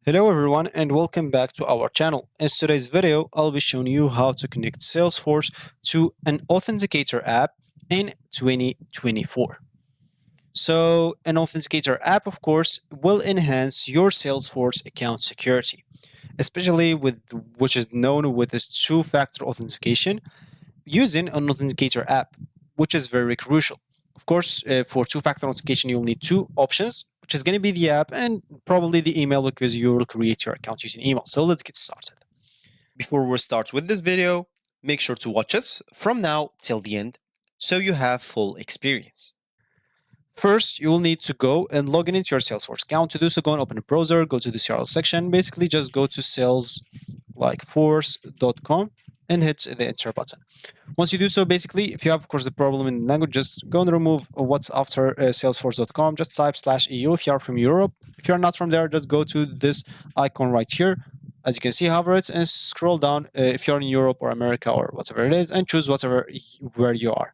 Hello everyone and welcome back to our channel. In today's video, I'll be showing you how to connect Salesforce to an Authenticator app in 2024. So an Authenticator app, of course, will enhance your Salesforce account security, especially with which is known with this two-factor authentication using an Authenticator app, which is very crucial. Of course, for two-factor authentication, you'll need two options, which is going to be the app and probably the email because you will create your account using email. So let's get started. Before we start with this video, make sure to watch us from now till the end so you have full experience. First, you will need to go and log in into your Salesforce account. To do so, go and open a browser, go to the CRL section. Basically, just go to salesforce.com and hit the enter button. Once you do so, basically, if you have, of course, the problem in the language, just go and remove what's after salesforce.com. Just type /EU if you are from Europe. If you're not from there, just go to this icon right here. As you can see, hover it and scroll down if you're in Europe or America or whatever it is, and choose where you are.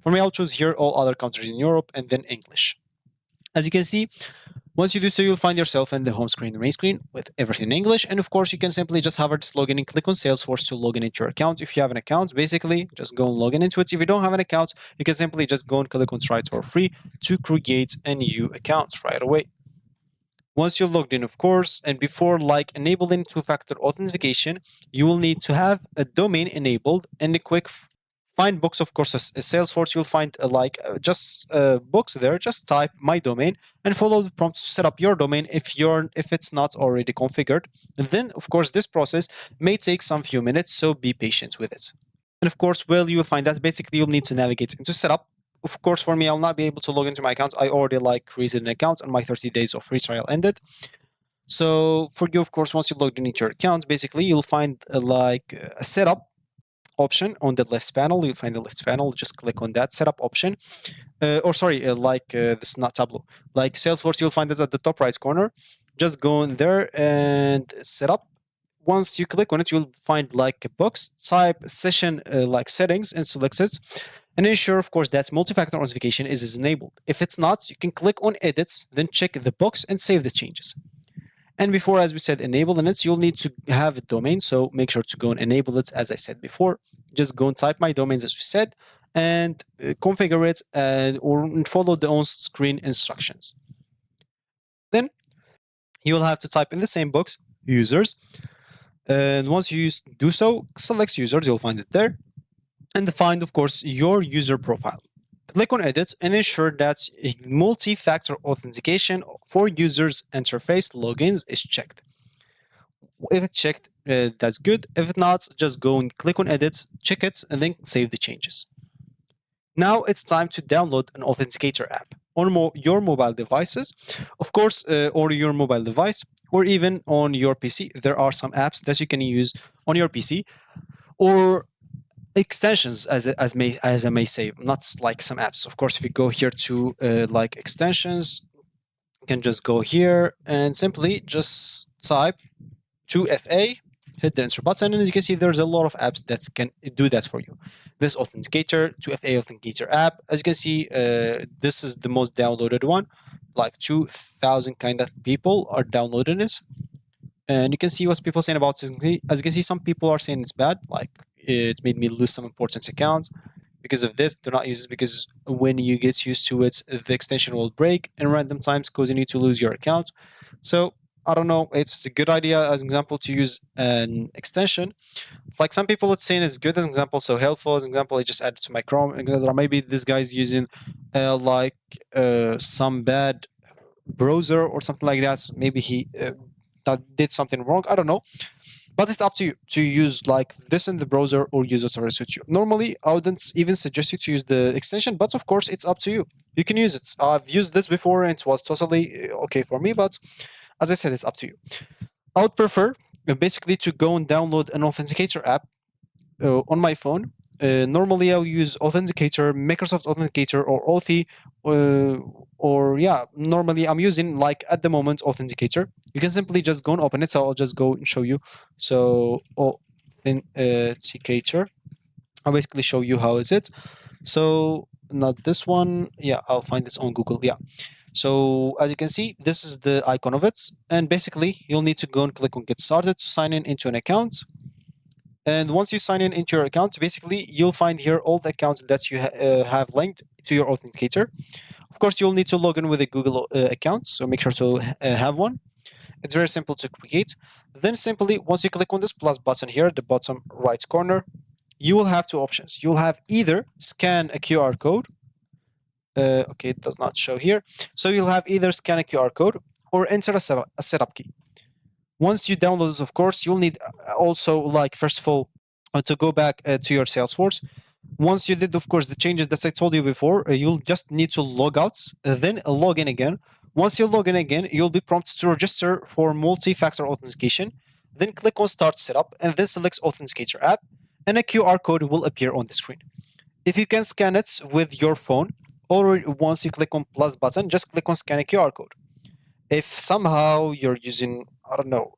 For me, I'll choose here all other countries in Europe and then English. As you can see, once you do so, you'll find yourself in the home screen, the main screen with everything in English. And of course, you can simply just hover this login and click on Salesforce to log in into your account. If you have an account, basically just go and log in into it. If you don't have an account, you can simply just go and click on try it for free to create a new account right away. Once you're logged in, of course, and before enabling two-factor authentication, you will need to have a domain enabled and a quick find box. Of course, as Salesforce, you'll find just a box there. Just type my domain and follow the prompt to set up your domain if it's not already configured. And then, of course, this process may take some few minutes, so be patient with it. And of course, you'll find that basically you'll need to navigate into setup. Of course, for me, I'll not be able to log into my account. I already created an account and my 30 days of free trial ended. So for you, of course, once you logged in into your account, basically you'll find a setup option on the left panel. You'll find the left panel. Just click on that setup option. This is not Tableau. Like Salesforce, you'll find it at the top right corner. Just go in there and set up. Once you click on it, you'll find a box. Type session settings and select it. And ensure, of course, that multi-factor authentication is enabled. If it's not, you can click on edit, then check the box and save the changes. And before, as we said, enabling it, you'll need to have a domain. So make sure to go and enable it, as I said before. Just go and type my domains, as we said, and configure it or follow the on-screen instructions. Then you'll have to type in the same box, users. And once you do so, select users, you'll find it there. And define, of course, your user profile. Click on edit and ensure that multi-factor authentication for users interface logins is checked. If it's checked, that's good. If not, just go and click on edit, check it, and then save the changes. Now it's time to download an Authenticator app on your mobile devices, of course, or your mobile device, or even on your PC. There are some apps that you can use on your PC, or extensions, as I may say, not like some apps. Of course, if you go here to extensions, you can just go here and simply just type 2FA, hit the enter button, and as you can see, there's a lot of apps that can do that for you. This Authenticator, 2FA Authenticator app, as you can see, this is the most downloaded one. Like 2,000 kind of people are downloading this. And you can see what people saying about it. As you can see, some people are saying it's bad, like it made me lose some important accounts. Because of this, do not use it because when you get used to it, the extension will break in random times, causing you to lose your account. So I don't know, it's a good idea as an example to use an extension. Like some people it's saying it's good as an example, so helpful as an example, I just added to my Chrome, or maybe this guy's using some bad browser or something like that. Maybe he did something wrong. I don't know. But it's up to you to use this in the browser or use whatever suits you. Normally, I wouldn't even suggest you to use the extension, but of course, it's up to you. You can use it. I've used this before and it was totally okay for me, but as I said, it's up to you. I would prefer basically to go and download an Authenticator app on my phone. Normally, I'll use Authenticator, Microsoft Authenticator, or Authy, normally I'm using at the moment Authenticator. You can simply just go and open it. So I'll just go and show you. So Authenticator, I'll basically show you how is it. So not this one. Yeah, I'll find this on Google. Yeah. So as you can see, this is the icon of it, and basically you'll need to go and click on get started to sign in into an account. And once you sign in into your account, basically you'll find here all the accounts that you have linked to your authenticator. Of course, you'll need to log in with a Google account, so make sure to have one. It's very simple to create. Then simply, once you click on this plus button here at the bottom right corner, you will have two options. You'll have either scan a QR code. Okay, it does not show here. So you'll have either scan a QR code or enter a setup key. Once you download it, of course, you'll need also, like, first of all, to go back to your Salesforce. Once you did, of course, the changes that I told you before, you'll just need to log out, then log in again. Once you log in again, you'll be prompted to register for multi-factor authentication. Then click on Start Setup, and then select Authenticator app, and a QR code will appear on the screen. If you can scan it with your phone, or once you click on plus button, just click on Scan a QR code. If somehow you're using, I don't know,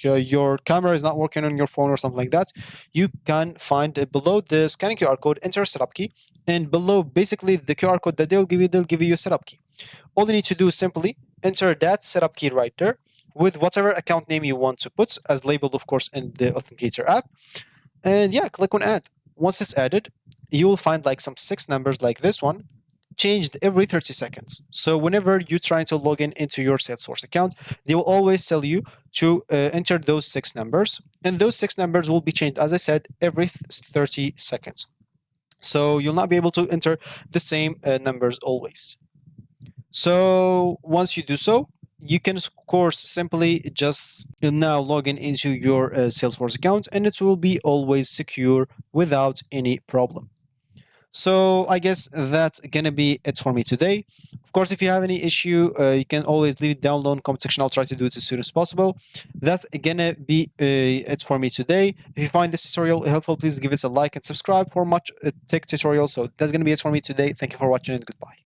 your camera is not working on your phone or something like that, you can find below the scanning QR code, enter a setup key, and below basically the QR code that they'll give you a setup key. All you need to do is simply enter that setup key right there with whatever account name you want to put, as labeled, of course, in the Authenticator app. And yeah, click on add. Once it's added, you will find like some 6 numbers like this one, changed every 30 seconds. So whenever you're trying to log in into your Salesforce account, they will always tell you to enter those 6 numbers. And those 6 numbers will be changed, as I said, every 30 seconds. So you'll not be able to enter the same numbers always. So once you do so, you can, of course, simply just now log in into your Salesforce account, and it will be always secure without any problem. So I guess that's gonna be it for me today. Of course, if you have any issue, you can always leave it down below in the comment section. I'll try to do it as soon as possible. That's gonna be it for me today. If you find this tutorial helpful, please give us a like and subscribe for much tech tutorials. So that's gonna be it for me today. Thank you for watching, and goodbye.